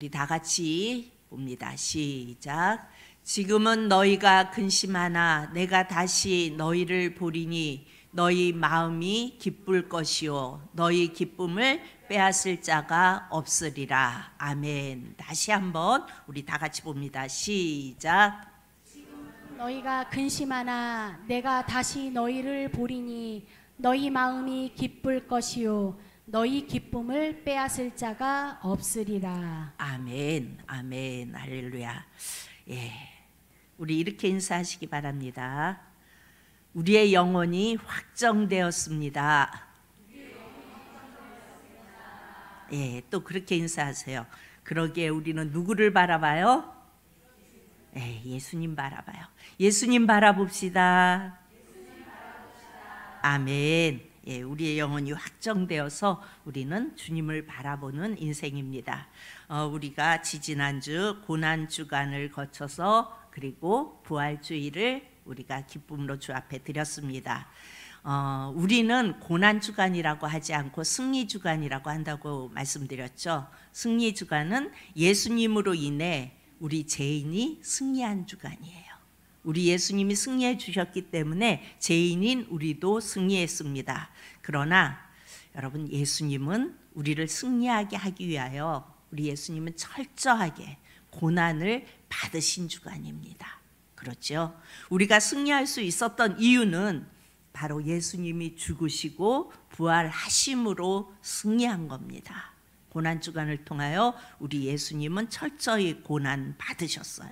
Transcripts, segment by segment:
우리 다 같이 봅니다. 시작. 지금은 너희가 근심하나 내가 다시 너희를 보리니 너희 마음이 기쁠 것이요 너희 기쁨을 빼앗을 자가 없으리라. 아멘. 다시 한번 우리 다 같이 봅니다. 시작. 너희가 근심하나 내가 다시 너희를 보리니 너희 마음이 기쁠 것이요 너희 기쁨을 빼앗을 자가 없으리라. 아멘. 아멘. 할렐루야. 예, 우리 이렇게 인사하시기 바랍니다. 우리의 영혼이 확정되었습니다. 예, 또 그렇게 인사하세요. 그러기에 우리는 누구를 바라봐요? 예, 예수님 바라봐요. 예수님 바라봅시다. 아멘. 예, 우리의 영혼이 확정되어서 우리는 주님을 바라보는 인생입니다. 우리가 지지난주 고난주간을 거쳐서 그리고 부활주일을 우리가 기쁨으로 주 앞에 드렸습니다. 우리는 고난주간이라고 하지 않고 승리주간이라고 한다고 말씀드렸죠. 승리주간은 예수님으로 인해 우리 죄인이 승리한 주간이에요. 우리 예수님이 승리해 주셨기 때문에 죄인인 우리도 승리했습니다. 그러나 여러분, 예수님은 우리를 승리하게 하기 위하여 우리 예수님은 철저하게 고난을 받으신 주간입니다. 그렇죠? 우리가 승리할 수 있었던 이유는 바로 예수님이 죽으시고 부활하심으로 승리한 겁니다. 고난주간을 통하여 우리 예수님은 철저히 고난 받으셨어요.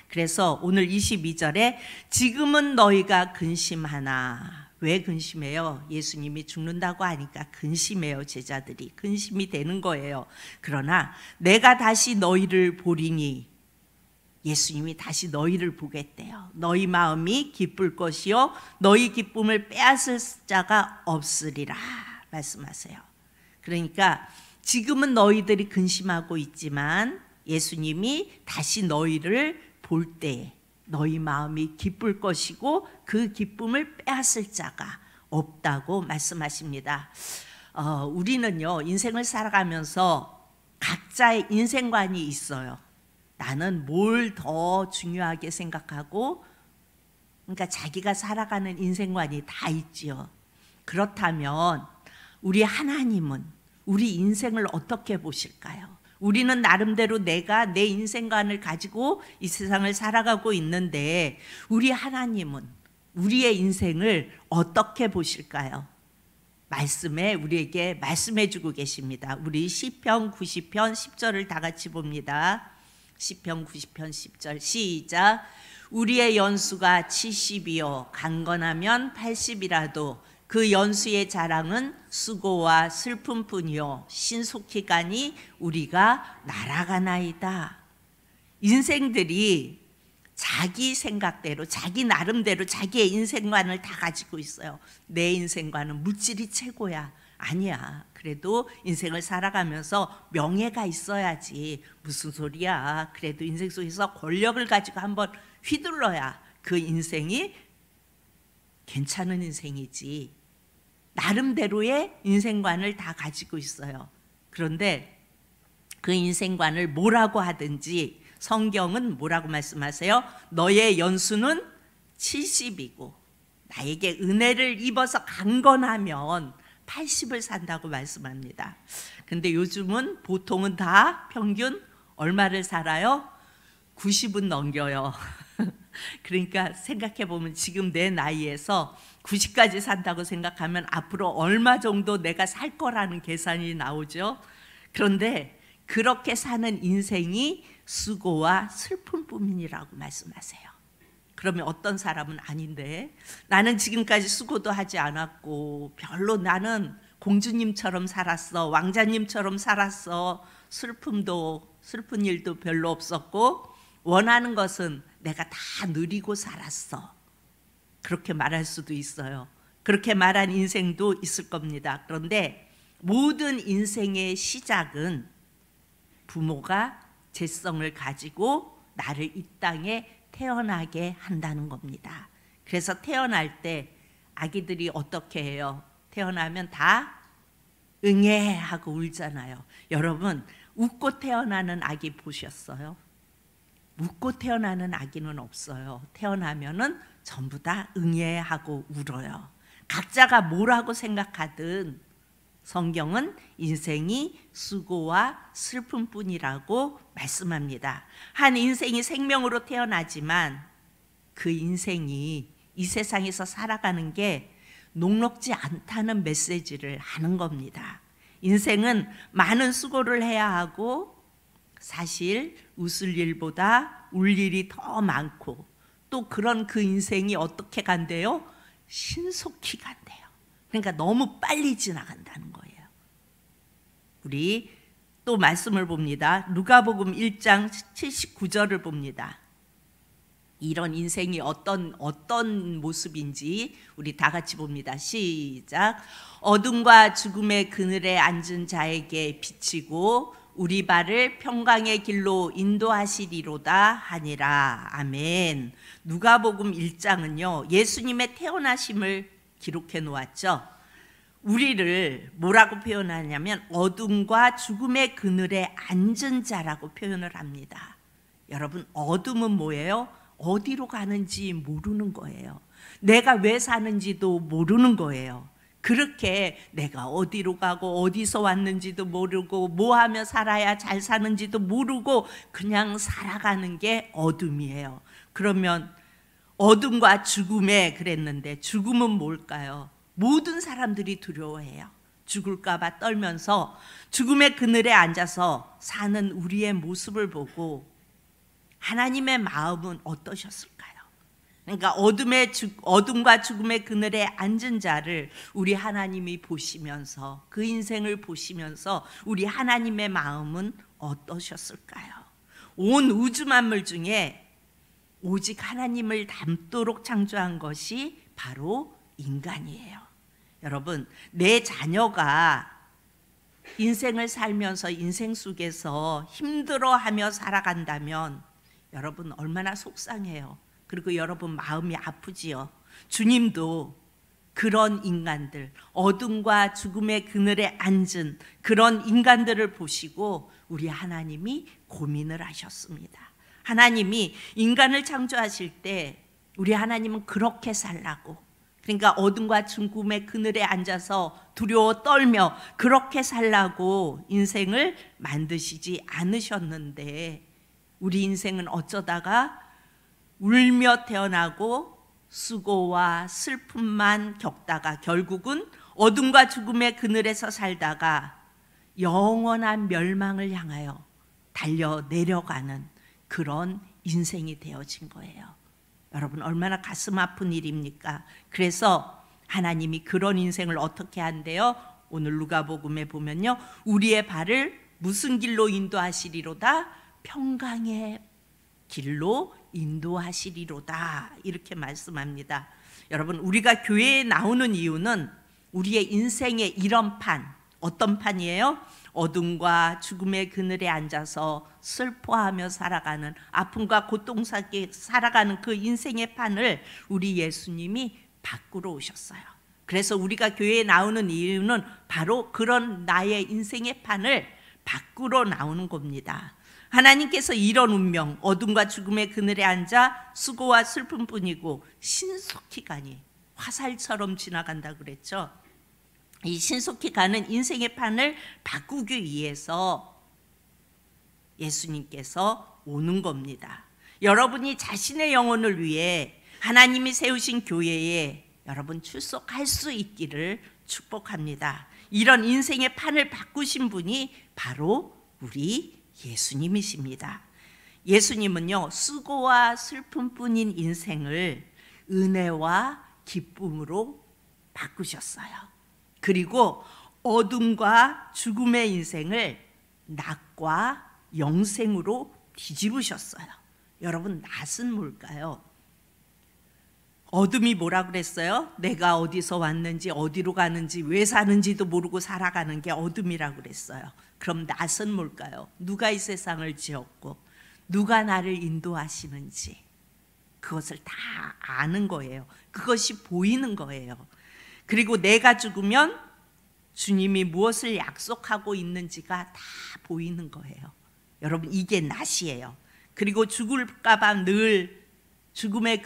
그래서 오늘 22절에 지금은 너희가 근심하나. 왜 근심해요? 예수님이 죽는다고 하니까 근심해요. 제자들이 근심이 되는 거예요. 그러나 내가 다시 너희를 보리니, 예수님이 다시 너희를 보겠대요. 너희 마음이 기쁠 것이요 너희 기쁨을 빼앗을 자가 없으리라 말씀하세요. 그러니까 지금은 너희들이 근심하고 있지만 예수님이 다시 너희를 볼 때 너희 마음이 기쁠 것이고 그 기쁨을 빼앗을 자가 없다고 말씀하십니다. 우리는요, 인생을 살아가면서 각자의 인생관이 있어요. 나는 뭘 더 중요하게 생각하고, 그러니까 자기가 살아가는 인생관이 다 있지요. 그렇다면 우리 하나님은 우리 인생을 어떻게 보실까요? 우리는 나름대로 내가 내 인생관을 가지고 이 세상을 살아가고 있는데 우리 하나님은 우리의 인생을 어떻게 보실까요? 말씀에 우리에게 말씀해 주고 계십니다. 우리 시편 90편 10절을 다 같이 봅니다. 시편 90편 10절 시작. 우리의 연수가 70이요 강건하면 80이라도 그 연수의 자랑은 수고와 슬픔뿐이요 신속히 가니 우리가 날아가나이다. 인생들이 자기 생각대로 자기 나름대로 자기의 인생관을 다 가지고 있어요. 내 인생관은 물질이 최고야. 아니야. 그래도 인생을 살아가면서 명예가 있어야지. 무슨 소리야. 그래도 인생 속에서 권력을 가지고 한번 휘둘러야 그 인생이 괜찮은 인생이지. 나름대로의 인생관을 다 가지고 있어요. 그런데 그 인생관을 뭐라고 하든지 성경은 뭐라고 말씀하세요? 너의 연수는 70이고 나에게 은혜를 입어서 강건하면 80을 산다고 말씀합니다. 근데 요즘은 보통은 다 평균 얼마를 살아요? 90은 넘겨요. 그러니까 생각해 보면 지금 내 나이에서 90까지 산다고 생각하면 앞으로 얼마 정도 내가 살 거라는 계산이 나오죠. 그런데 그렇게 사는 인생이 수고와 슬픔뿐이라고 말씀하세요. 그러면 어떤 사람은 아닌데 나는 지금까지 수고도 하지 않았고 별로 나는 공주님처럼 살았어, 왕자님처럼 살았어, 슬픈 일도 별로 없었고 원하는 것은 내가 다 누리고 살았어. 그렇게 말할 수도 있어요. 그렇게 말한 인생도 있을 겁니다. 그런데 모든 인생의 시작은 부모가 재성을 가지고 나를 이 땅에 태어나게 한다는 겁니다. 그래서 태어날 때 아기들이 어떻게 해요? 태어나면 다 응애 하고 울잖아요. 여러분, 웃고 태어나는 아기 보셨어요? 웃고 태어나는 아기는 없어요. 태어나면은 전부 다 응애하고 울어요. 각자가 뭐라고 생각하든 성경은 인생이 수고와 슬픔뿐이라고 말씀합니다. 한 인생이 생명으로 태어나지만 그 인생이 이 세상에서 살아가는 게 녹록지 않다는 메시지를 하는 겁니다. 인생은 많은 수고를 해야 하고 사실 웃을 일보다 울 일이 더 많고 또 그런 그 인생이 어떻게 간대요? 신속히 간대요. 그러니까 너무 빨리 지나간다는 거예요. 우리 또 말씀을 봅니다. 누가복음 1장 79절을 봅니다. 이런 인생이 어떤 모습인지 우리 다 같이 봅니다. 시작. 어둠과 죽음의 그늘에 앉은 자에게 비치고 우리 발을 평강의 길로 인도하시리로다 하니라. 아멘. 누가복음 1장은요 예수님의 태어나심을 기록해 놓았죠. 우리를 뭐라고 표현하냐면 어둠과 죽음의 그늘에 앉은 자라고 표현을 합니다. 여러분, 어둠은 뭐예요? 어디로 가는지 모르는 거예요. 내가 왜 사는지도 모르는 거예요. 그렇게 내가 어디로 가고 어디서 왔는지도 모르고 뭐 하며 살아야 잘 사는지도 모르고 그냥 살아가는 게 어둠이에요. 그러면 어둠과 죽음에 그랬는데 죽음은 뭘까요? 모든 사람들이 두려워해요. 죽을까 봐 떨면서 죽음의 그늘에 앉아서 사는 우리의 모습을 보고 하나님의 마음은 어떠셨을까요? 그러니까 어둠과 죽음의 그늘에 앉은 자를 우리 하나님이 보시면서 그 인생을 보시면서 우리 하나님의 마음은 어떠셨을까요? 온 우주 만물 중에 오직 하나님을 닮도록 창조한 것이 바로 인간이에요. 여러분, 내 자녀가 인생을 살면서 인생 속에서 힘들어하며 살아간다면 여러분 얼마나 속상해요. 그리고 여러분 마음이 아프지요. 주님도 그런 인간들, 어둠과 죽음의 그늘에 앉은 그런 인간들을 보시고 우리 하나님이 고민을 하셨습니다. 하나님이 인간을 창조하실 때 우리 하나님은 그렇게 살라고, 그러니까 어둠과 죽음의 그늘에 앉아서 두려워 떨며 그렇게 살라고 인생을 만드시지 않으셨는데 우리 인생은 어쩌다가 울며 태어나고 수고와 슬픔만 겪다가 결국은 어둠과 죽음의 그늘에서 살다가 영원한 멸망을 향하여 달려 내려가는 그런 인생이 되어진 거예요. 여러분 얼마나 가슴 아픈 일입니까? 그래서 하나님이 그런 인생을 어떻게 한대요? 오늘 누가복음에 보면요, 우리의 발을 무슨 길로 인도하시리로다? 평강의 길로 인도하시리로다, 이렇게 말씀합니다. 여러분, 우리가 교회에 나오는 이유는 우리의 인생의 이런 판, 어떤 판이에요? 어둠과 죽음의 그늘에 앉아서 슬퍼하며 살아가는, 아픔과 고통 속에 살아가는 그 인생의 판을 우리 예수님이 바꾸러 오셨어요. 그래서 우리가 교회에 나오는 이유는 바로 그런 나의 인생의 판을 바꾸러 나오는 겁니다. 하나님께서 이런 운명, 어둠과 죽음의 그늘에 앉아 수고와 슬픔뿐이고 신속히 가니 화살처럼 지나간다 그랬죠. 이 신속히 가는 인생의 판을 바꾸기 위해서 예수님께서 오는 겁니다. 여러분이 자신의 영혼을 위해 하나님이 세우신 교회에 여러분 출석할 수 있기를 축복합니다. 이런 인생의 판을 바꾸신 분이 바로 우리 예수님이십니다. 예수님은요, 수고와 슬픔뿐인 인생을 은혜와 기쁨으로 바꾸셨어요. 그리고 어둠과 죽음의 인생을 낫과 영생으로 뒤집으셨어요. 여러분, 낫은 뭘까요? 어둠이 뭐라 그랬어요? 내가 어디서 왔는지 어디로 가는지 왜 사는지도 모르고 살아가는 게 어둠이라고 그랬어요. 그럼 낫은 뭘까요? 누가 이 세상을 지었고 누가 나를 인도하시는지 그것을 다 아는 거예요. 그것이 보이는 거예요. 그리고 내가 죽으면 주님이 무엇을 약속하고 있는지가 다 보이는 거예요. 여러분, 이게 낫이에요. 그리고 죽을까 봐 늘 죽음의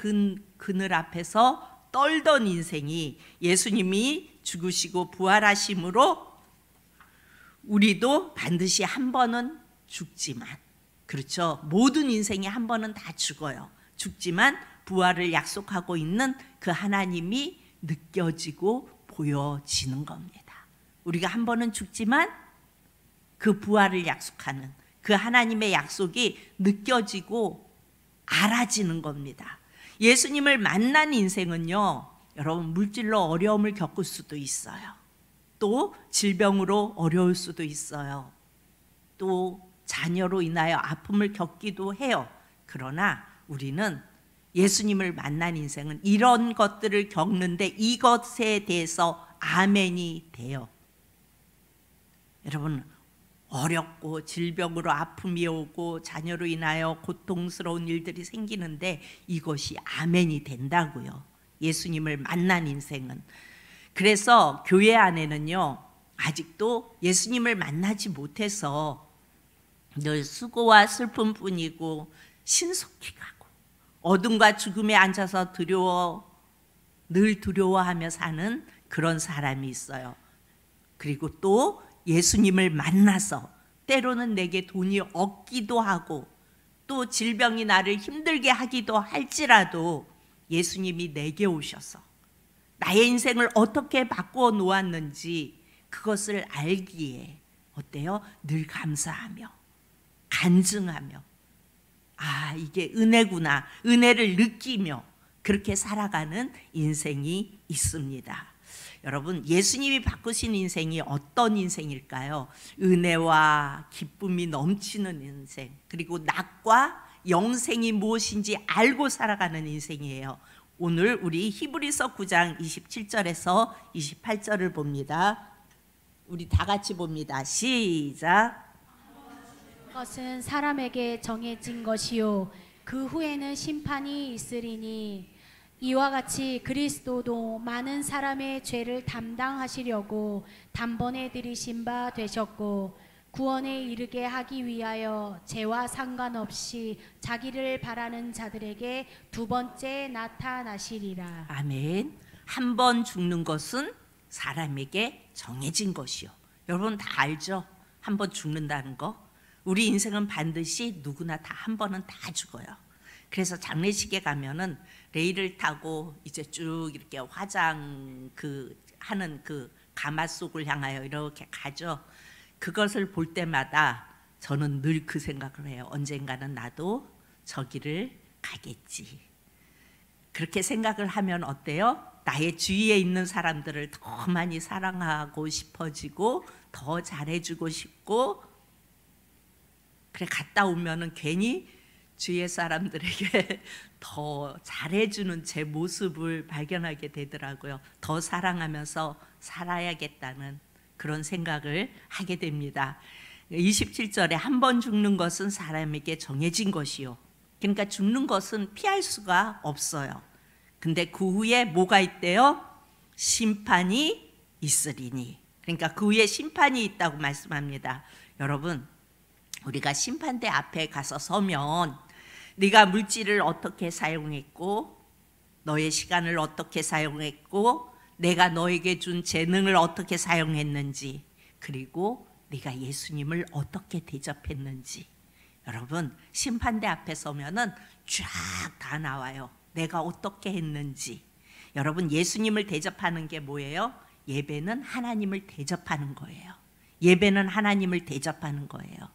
그늘 앞에서 떨던 인생이 예수님이 죽으시고 부활하심으로 우리도 반드시 한 번은 죽지만, 그렇죠, 모든 인생이 한 번은 다 죽어요. 죽지만 부활을 약속하고 있는 그 하나님이 느껴지고 보여지는 겁니다. 우리가 한 번은 죽지만 그 부활을 약속하는 그 하나님의 약속이 느껴지고 알아지는 겁니다. 예수님을 만난 인생은요, 여러분, 물질로 어려움을 겪을 수도 있어요. 또 질병으로 어려울 수도 있어요. 또 자녀로 인하여 아픔을 겪기도 해요. 그러나 우리는 예수님을 만난 인생은 이런 것들을 겪는데 이것에 대해서 아멘이 돼요. 여러분, 어렵고 질병으로 아픔이 오고 자녀로 인하여 고통스러운 일들이 생기는데 이것이 아멘이 된다고요. 예수님을 만난 인생은. 그래서 교회 안에는요, 아직도 예수님을 만나지 못해서 늘 수고와 슬픔뿐이고 신속히 가고 어둠과 죽음에 앉아서 늘 두려워하며 사는 그런 사람이 있어요. 그리고 또 예수님을 만나서 때로는 내게 돈이 없기도 하고 또 질병이 나를 힘들게 하기도 할지라도 예수님이 내게 오셔서 나의 인생을 어떻게 바꾸어 놓았는지 그것을 알기에 어때요? 늘 감사하며 간증하며, 아, 이게 은혜구나, 은혜를 느끼며 그렇게 살아가는 인생이 있습니다. 여러분, 예수님이 바꾸신 인생이 어떤 인생일까요? 은혜와 기쁨이 넘치는 인생, 그리고 낙과 영생이 무엇인지 알고 살아가는 인생이에요. 오늘 우리 히브리서 9장 27절에서 28절을 봅니다. 우리 다 같이 봅니다. 시작. 것은 사람에게 정해진 것이요 그 후에는 심판이 있으리니 이와 같이 그리스도도 많은 사람의 죄를 담당하시려고 단번에 들이신 바 되셨고 구원에 이르게 하기 위하여 죄와 상관없이 자기를 바라는 자들에게 두 번째 나타나시리라. 아멘. 한 번 죽는 것은 사람에게 정해진 것이요. 여러분 다 알죠? 한 번 죽는다는 거. 우리 인생은 반드시 누구나 다 한 번은 다 죽어요. 그래서 장례식에 가면은 레일을 타고 이제 쭉 이렇게 화장 하는 가마속을 향하여 이렇게 가죠. 그것을 볼 때마다 저는 늘 그 생각을 해요. 언젠가는 나도 저기를 가겠지. 그렇게 생각을 하면 어때요? 나의 주위에 있는 사람들을 더 많이 사랑하고 싶어지고 더 잘해주고 싶고, 그래 갔다 오면은 괜히 주위의 사람들에게 더 잘해주는 제 모습을 발견하게 되더라고요. 더 사랑하면서 살아야겠다는 그런 생각을 하게 됩니다. 27절에 한 번 죽는 것은 사람에게 정해진 것이요. 그러니까 죽는 것은 피할 수가 없어요. 근데 그 후에 뭐가 있대요? 심판이 있으리니. 그러니까 그 후에 심판이 있다고 말씀합니다. 여러분, 우리가 심판대 앞에 가서 서면 네가 물질을 어떻게 사용했고 너의 시간을 어떻게 사용했고 내가 너에게 준 재능을 어떻게 사용했는지, 그리고 네가 예수님을 어떻게 대접했는지, 여러분 심판대 앞에 서면은 쫙 다 나와요. 내가 어떻게 했는지. 여러분, 예수님을 대접하는 게 뭐예요? 예배는 하나님을 대접하는 거예요. 예배는 하나님을 대접하는 거예요.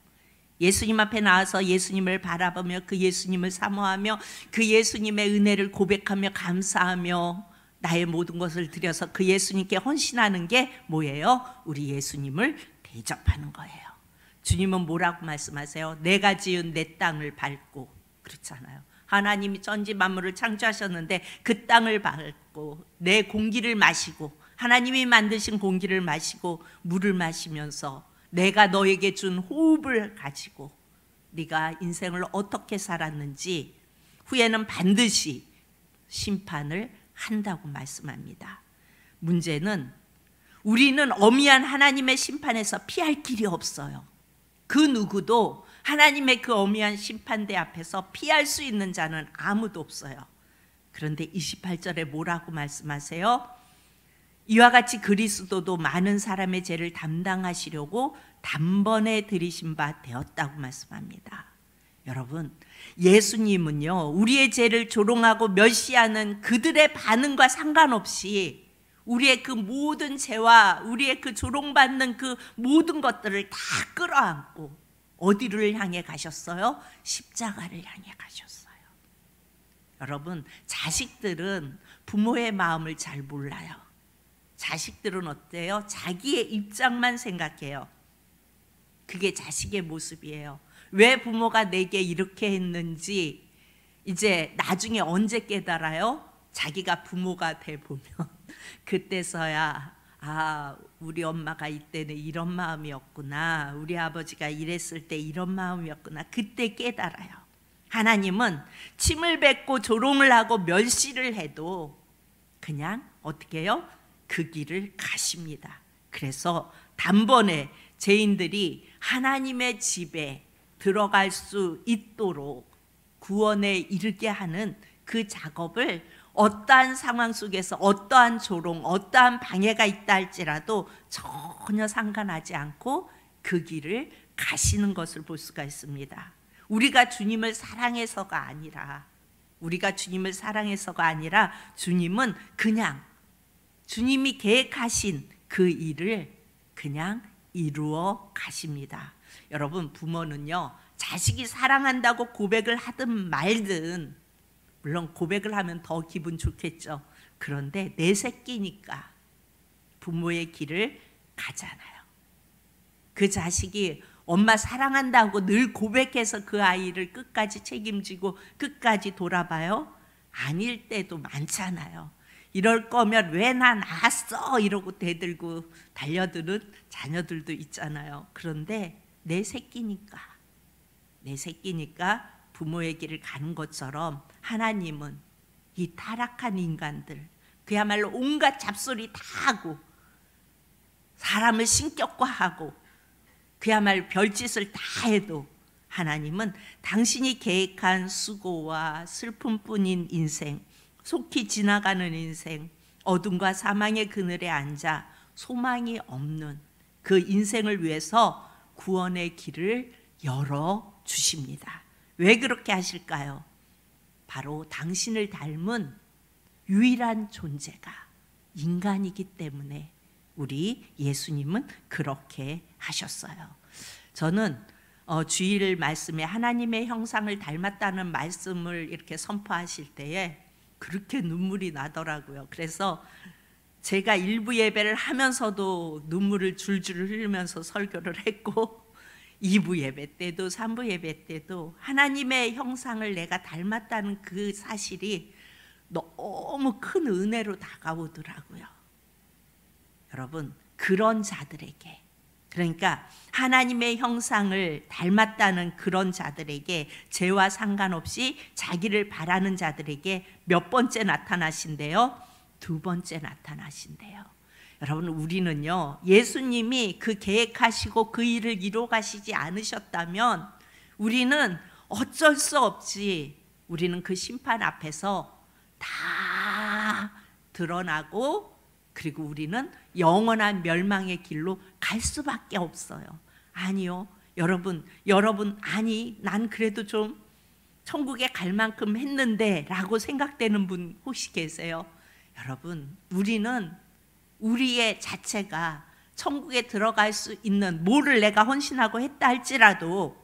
예수님 앞에 나와서 예수님을 바라보며 그 예수님을 사모하며 그 예수님의 은혜를 고백하며 감사하며 나의 모든 것을 드려서 그 예수님께 헌신하는 게 뭐예요? 우리 예수님을 대접하는 거예요. 주님은 뭐라고 말씀하세요? 내가 지은 내 땅을 밟고, 그렇잖아요. 하나님이 천지 만물을 창조하셨는데 그 땅을 밟고 내 공기를 마시고, 하나님이 만드신 공기를 마시고 물을 마시면서 내가 너에게 준 호흡을 가지고 네가 인생을 어떻게 살았는지 후에는 반드시 심판을 한다고 말씀합니다. 문제는 우리는 엄미한 하나님의 심판에서 피할 길이 없어요. 그 누구도 하나님의 그 엄미한 심판대 앞에서 피할 수 있는 자는 아무도 없어요. 그런데 28절에 뭐라고 말씀하세요? 이와 같이 그리스도도 많은 사람의 죄를 담당하시려고 단번에 들이신 바 되었다고 말씀합니다. 여러분, 예수님은요, 우리의 죄를 조롱하고 멸시하는 그들의 반응과 상관없이 우리의 그 모든 죄와 우리의 그 조롱받는 그 모든 것들을 다 끌어안고 어디를 향해 가셨어요? 십자가를 향해 가셨어요. 여러분, 자식들은 부모의 마음을 잘 몰라요. 자식들은 어때요? 자기의 입장만 생각해요. 그게 자식의 모습이에요. 왜 부모가 내게 이렇게 했는지 이제 나중에 언제 깨달아요? 자기가 부모가 돼 보면 그때서야 우리 엄마가 이때는 이런 마음이었구나, 우리 아버지가 이랬을 때 이런 마음이었구나, 그때 깨달아요. 하나님은 침을 뱉고 조롱을 하고 멸시를 해도 그냥 어떻게 해요? 그 길을 가십니다. 그래서 단번에 죄인들이 하나님의 집에 들어갈 수 있도록 구원에 이르게 하는 그 작업을 어떠한 상황 속에서 어떠한 조롱, 어떠한 방해가 있다 할지라도 전혀 상관하지 않고 그 길을 가시는 것을 볼 수가 있습니다. 우리가 주님을 사랑해서가 아니라 주님은 그냥 주님이 계획하신 그 일을 그냥 이루어 가십니다. 여러분, 부모는요, 자식이 사랑한다고 고백을 하든 말든, 물론 고백을 하면 더 기분 좋겠죠. 그런데 내 새끼니까 부모의 길을 가잖아요. 그 자식이 엄마 사랑한다고 늘 고백해서 그 아이를 끝까지 책임지고 끝까지 돌아봐요? 아닐 때도 많잖아요. 이럴 거면 왜 나 낳았어? 이러고 대들고 달려드는 자녀들도 있잖아요. 그런데 내 새끼니까 부모의 길을 가는 것처럼 하나님은 이 타락한 인간들, 그야말로 온갖 잡소리 다 하고 사람을 신격화하고 그야말로 별짓을 다 해도 하나님은 당신이 계획한 수고와 슬픔뿐인 인생, 속히 지나가는 인생, 어둠과 사망의 그늘에 앉아 소망이 없는 그 인생을 위해서 구원의 길을 열어주십니다. 왜 그렇게 하실까요? 바로 당신을 닮은 유일한 존재가 인간이기 때문에 우리 예수님은 그렇게 하셨어요. 저는 주일 말씀에 하나님의 형상을 닮았다는 말씀을 이렇게 선포하실 때에 그렇게 눈물이 나더라고요. 그래서 제가 일부 예배를 하면서도 눈물을 줄줄 흘리면서 설교를 했고, 2부 예배 때도 3부 예배 때도 하나님의 형상을 내가 닮았다는 그 사실이 너무 큰 은혜로 다가오더라고요. 여러분, 그런 자들에게, 그러니까 하나님의 형상을 닮았다는 그런 자들에게, 죄와 상관없이 자기를 바라는 자들에게 몇 번째 나타나신대요? 2번째 나타나신대요. 여러분, 우리는요, 예수님이 그 계획하시고 그 일을 이루어 가시지 않으셨다면 우리는 어쩔 수 없이 우리는 그 심판 앞에서 다 드러나고, 그리고 우리는 영원한 멸망의 길로 갈 수밖에 없어요. 아니요, 여러분, 아니 난 그래도 좀 천국에 갈 만큼 했는데 라고 생각되는 분 혹시 계세요? 여러분, 우리는 우리의 자체가 천국에 들어갈 수 있는, 뭐를 내가 헌신하고 했다 할지라도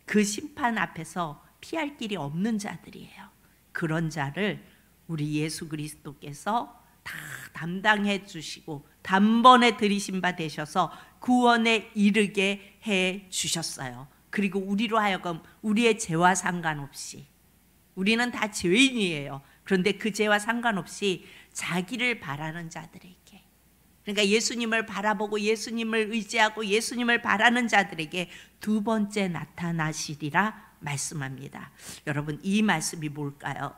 그 심판 앞에서 피할 길이 없는 자들이에요. 그런 자를 우리 예수 그리스도께서 다 담당해 주시고 단번에 들이신 바 되셔서 구원에 이르게 해 주셨어요. 그리고 우리로 하여금 우리의 죄와 상관없이, 우리는 다 죄인이에요. 그런데 그 죄와 상관없이 자기를 바라는 자들에게, 그러니까 예수님을 바라보고 예수님을 의지하고 예수님을 바라는 자들에게 2번째 나타나시리라 말씀합니다. 여러분, 이 말씀이 뭘까요?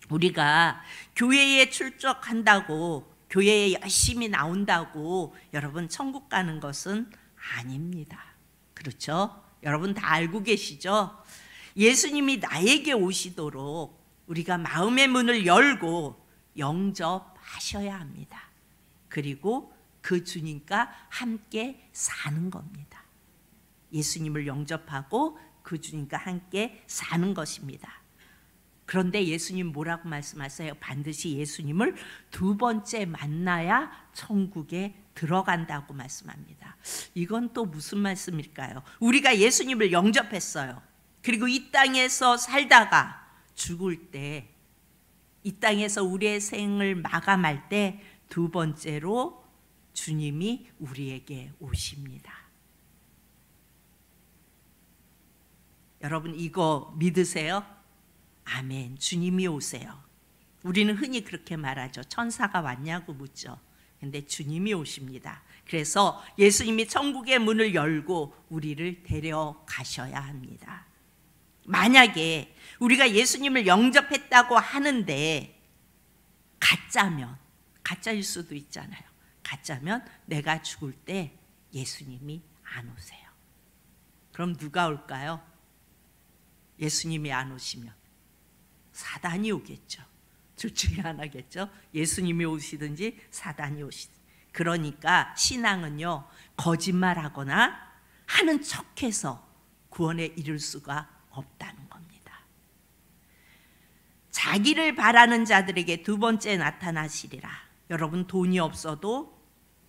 우리가 교회에 출석한다고 교회에 열심히 나온다고 여러분 천국 가는 것은 아닙니다. 그렇죠? 여러분 다 알고 계시죠? 예수님이 나에게 오시도록 우리가 마음의 문을 열고 영접하셔야 합니다. 그리고 그 주님과 함께 사는 겁니다. 예수님을 영접하고 그 주님과 함께 사는 것입니다. 그런데 예수님 뭐라고 말씀하세요? 반드시 예수님을 두 번째 만나야 천국에 들어간다고 말씀합니다. 이건 또 무슨 말씀일까요? 우리가 예수님을 영접했어요. 그리고 이 땅에서 살다가 죽을 때, 이 땅에서 우리의 생을 마감할 때 두 번째로 주님이 우리에게 오십니다. 여러분 이거 믿으세요? 아멘. 주님이 오세요. 우리는 흔히 그렇게 말하죠. 천사가 왔냐고 묻죠. 근데 주님이 오십니다. 그래서 예수님이 천국의 문을 열고 우리를 데려가셔야 합니다. 만약에 우리가 예수님을 영접했다고 하는데 가짜면, 가짜일 수도 있잖아요. 가짜면 내가 죽을 때 예수님이 안 오세요. 그럼 누가 올까요? 예수님이 안 오시면 사단이 오겠죠. 둘 중에 하나겠죠. 예수님이 오시든지 사단이 오시든지. 그러니까 신앙은요, 거짓말하거나 하는 척해서 구원에 이를 수가 없다는 겁니다. 자기를 바라는 자들에게 두 번째 나타나시리라. 여러분 돈이 없어도,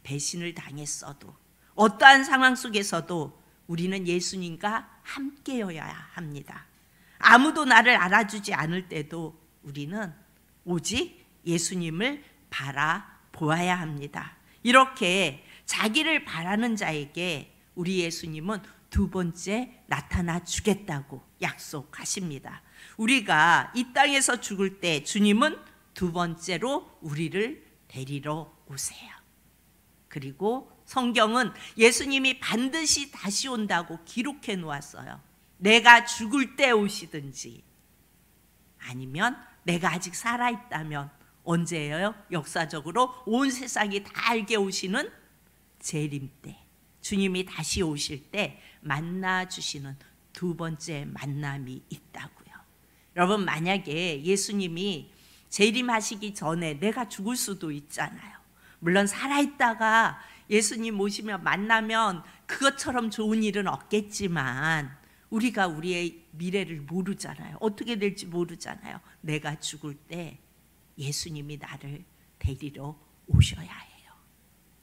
배신을 당했어도, 어떠한 상황 속에서도 우리는 예수님과 함께여야 합니다. 아무도 나를 알아주지 않을 때도 우리는 오직 예수님을 바라보아야 합니다. 이렇게 자기를 바라는 자에게 우리 예수님은 두 번째 나타나 주겠다고 약속하십니다. 우리가 이 땅에서 죽을 때 주님은 두 번째로 우리를 데리러 오세요. 그리고 성경은 예수님이 반드시 다시 온다고 기록해 놓았어요. 내가 죽을 때 오시든지 아니면 내가 아직 살아있다면 언제예요? 역사적으로 온 세상이 다 알게 오시는 재림 때, 주님이 다시 오실 때 만나주시는 두 번째 만남이 있다고요. 여러분 만약에 예수님이 재림하시기 전에 내가 죽을 수도 있잖아요. 물론 살아있다가 예수님 오시면 만나면 그것처럼 좋은 일은 없겠지만 우리가 우리의 미래를 모르잖아요. 어떻게 될지 모르잖아요. 내가 죽을 때 예수님이 나를 데리러 오셔야 해요.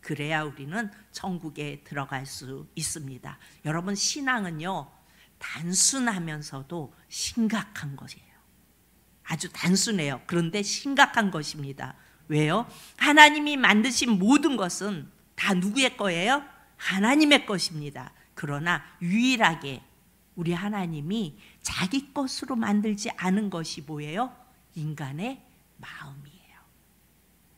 그래야 우리는 천국에 들어갈 수 있습니다. 여러분 신앙은요, 단순하면서도 심각한 것이에요. 아주 단순해요. 그런데 심각한 것입니다. 왜요? 하나님이 만드신 모든 것은 다 누구의 거예요? 하나님의 것입니다. 그러나 유일하게 우리 하나님이 자기 것으로 만들지 않은 것이 뭐예요? 인간의 마음이에요.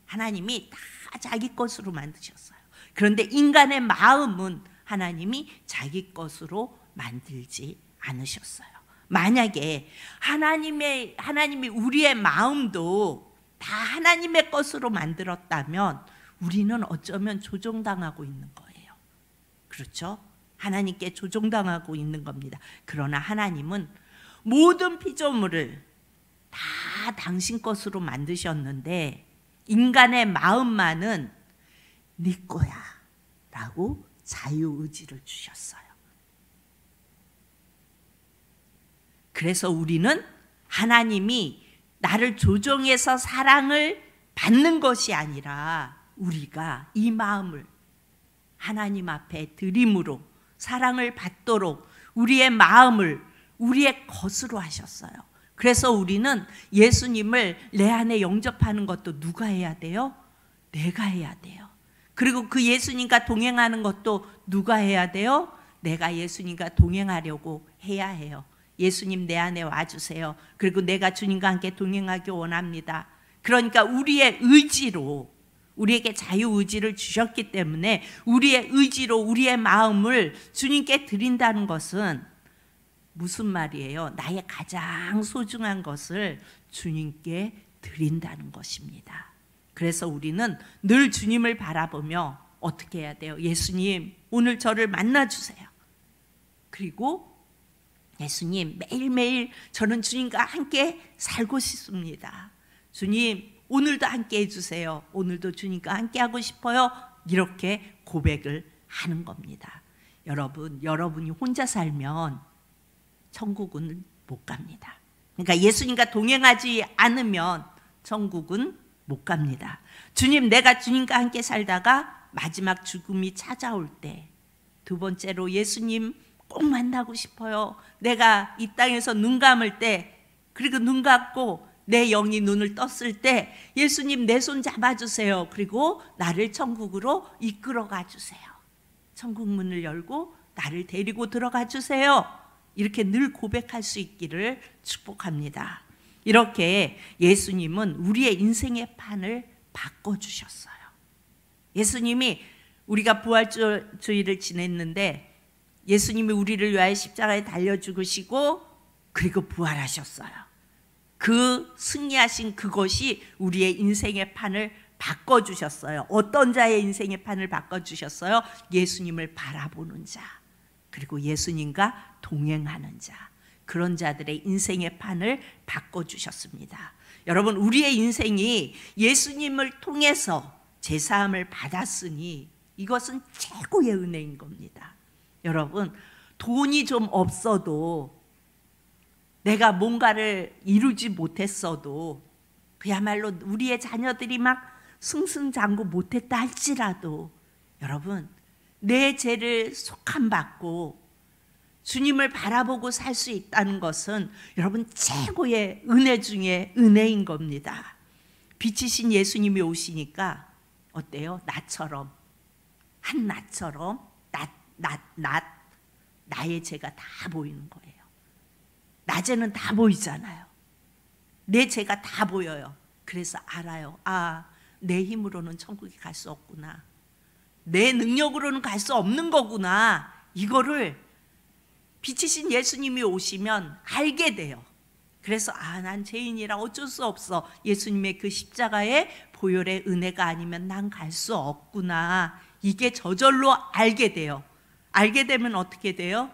하나님이 다 자기 것으로 만드셨어요. 그런데 인간의 마음은 하나님이 자기 것으로 만들지 않으셨어요. 만약에 하나님이 우리의 마음도 다 하나님의 것으로 만들었다면 우리는 어쩌면 조종당하고 있는 거예요. 그렇죠? 하나님께 조종당하고 있는 겁니다. 그러나 하나님은 모든 피조물을 다 당신 것으로 만드셨는데 인간의 마음만은 네 거야 라고 자유의지를 주셨어요. 그래서 우리는 하나님이 나를 조종해서 사랑을 받는 것이 아니라 우리가 이 마음을 하나님 앞에 드림으로 사랑을 받도록 우리의 마음을 우리의 것으로 하셨어요. 그래서 우리는 예수님을 내 안에 영접하는 것도 누가 해야 돼요? 내가 해야 돼요. 그리고 그 예수님과 동행하는 것도 누가 해야 돼요? 내가 예수님과 동행하려고 해야 해요. 예수님 내 안에 와주세요. 그리고 내가 주님과 함께 동행하기 원합니다. 그러니까 우리의 의지로, 우리에게 자유의지를 주셨기 때문에 우리의 의지로 우리의 마음을 주님께 드린다는 것은 무슨 말이에요? 나의 가장 소중한 것을 주님께 드린다는 것입니다. 그래서 우리는 늘 주님을 바라보며 어떻게 해야 돼요? 예수님, 오늘 저를 만나주세요. 그리고 예수님, 매일매일 저는 주님과 함께 살고 싶습니다. 주님, 오늘도 함께 해주세요. 오늘도 주님과 함께 하고 싶어요. 이렇게 고백을 하는 겁니다. 여러분, 여러분이 혼자 살면 천국은 못 갑니다. 그러니까 예수님과 동행하지 않으면 천국은 못 갑니다. 주님, 내가 주님과 함께 살다가 마지막 죽음이 찾아올 때, 두 번째로 예수님 꼭 만나고 싶어요. 내가 이 땅에서 눈 감을 때, 그리고 눈 감고 내 영이 눈을 떴을 때 예수님 내 손 잡아주세요. 그리고 나를 천국으로 이끌어가 주세요. 천국 문을 열고 나를 데리고 들어가 주세요. 이렇게 늘 고백할 수 있기를 축복합니다. 이렇게 예수님은 우리의 인생의 판을 바꿔주셨어요. 예수님이, 우리가 부활주의를 지냈는데 예수님이 우리를 위하여 십자가에 달려 죽으시고 그리고 부활하셨어요. 그 승리하신 그것이 우리의 인생의 판을 바꿔주셨어요. 어떤 자의 인생의 판을 바꿔주셨어요? 예수님을 바라보는 자, 그리고 예수님과 동행하는 자, 그런 자들의 인생의 판을 바꿔주셨습니다. 여러분, 우리의 인생이 예수님을 통해서 제사함을 받았으니 이것은 최고의 은혜인 겁니다. 여러분, 돈이 좀 없어도, 내가 뭔가를 이루지 못했어도, 그야말로 우리의 자녀들이 막 승승장구 못했다 할지라도, 여러분, 내 죄를 속함받고 주님을 바라보고 살 수 있다는 것은 여러분 최고의 은혜 중에 은혜인 겁니다. 빛이신 예수님이 오시니까 어때요? 나처럼, 한나처럼 나의 죄가 다 보이는 거예요. 낮에는 다 보이잖아요. 내 죄가 다 보여요. 그래서 알아요. 아, 내 힘으로는 천국에 갈 수 없구나. 내 능력으로는 갈 수 없는 거구나. 이거를 빛이신 예수님이 오시면 알게 돼요. 그래서 난 죄인이라 어쩔 수 없어. 예수님의 그 십자가의 보혈의 은혜가 아니면 난 갈 수 없구나. 이게 저절로 알게 돼요. 알게 되면 어떻게 돼요?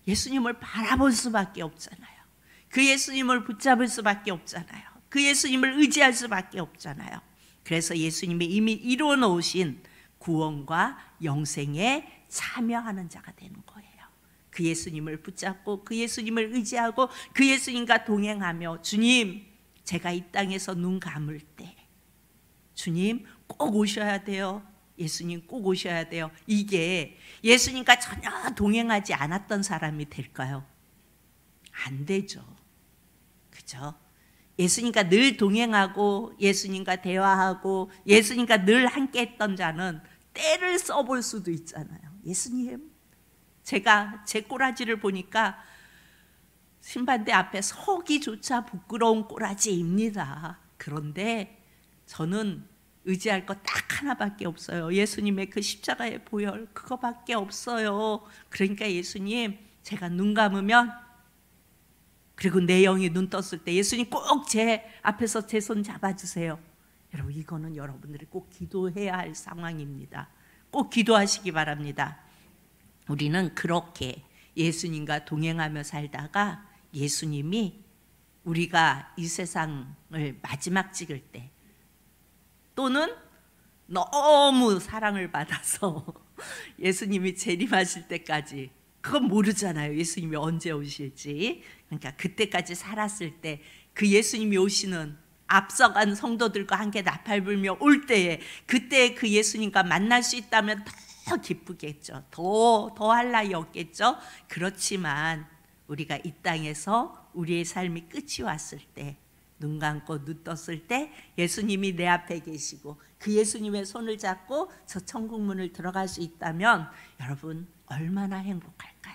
예수님을 바라볼 수밖에 없잖아요. 그 예수님을 붙잡을 수밖에 없잖아요. 그 예수님을 의지할 수밖에 없잖아요. 그래서 예수님이 이미 이루어 놓으신 구원과 영생에 참여하는 자가 되는 거예요. 그 예수님을 붙잡고 그 예수님을 의지하고 그 예수님과 동행하며, 주님, 제가 이 땅에서 눈 감을 때 주님 꼭 오셔야 돼요. 예수님 꼭 오셔야 돼요. 이게 예수님과 전혀 동행하지 않았던 사람이 될까요? 안 되죠. 그죠? 예수님과 늘 동행하고 예수님과 대화하고 예수님과 늘 함께 했던 자는 때를 써볼 수도 있잖아요. 예수님, 제가 제 꼬라지를 보니까 심판대 앞에 서기조차 부끄러운 꼬라지입니다. 그런데 저는 의지할 것 딱 하나밖에 없어요. 예수님의 그 십자가의 보혈, 그거밖에 없어요. 그러니까 예수님, 제가 눈 감으면, 그리고 내 영이 눈 떴을 때 예수님 꼭 제 앞에서 제 손 잡아주세요. 여러분, 이거는 여러분들이 꼭 기도해야 할 상황입니다. 꼭 기도하시기 바랍니다. 우리는 그렇게 예수님과 동행하며 살다가 예수님이 우리가 이 세상을 마지막 찍을 때, 또는 너무 사랑을 받아서 예수님이 재림하실 때까지, 그건 모르잖아요. 예수님이 언제 오실지. 그러니까 그때까지 살았을 때 그 예수님이 오시는, 앞서간 성도들과 함께 나팔 불며 올 때에, 그때 그 예수님과 만날 수 있다면 더 기쁘겠죠. 더 할 나위 없겠죠. 그렇지만 우리가 이 땅에서 우리의 삶이 끝이 왔을 때, 눈 감고 눈 떴을 때 예수님이 내 앞에 계시고 그 예수님의 손을 잡고 저 천국문을 들어갈 수 있다면 여러분 얼마나 행복할까요?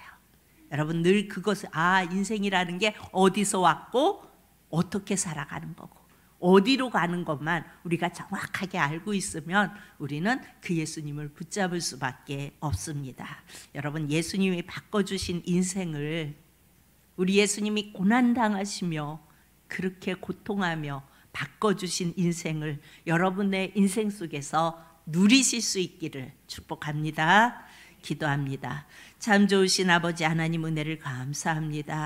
여러분 늘 그것을, 인생이라는 게 어디서 왔고 어떻게 살아가는 거고 어디로 가는 것만 우리가 정확하게 알고 있으면 우리는 그 예수님을 붙잡을 수밖에 없습니다. 여러분, 예수님이 바꿔주신 인생을, 우리 예수님이 고난당하시며 그렇게 고통하며 바꿔주신 인생을 여러분의 인생 속에서 누리실 수 있기를 축복합니다. 기도합니다. 참 좋으신 아버지 하나님 은혜를 감사합니다.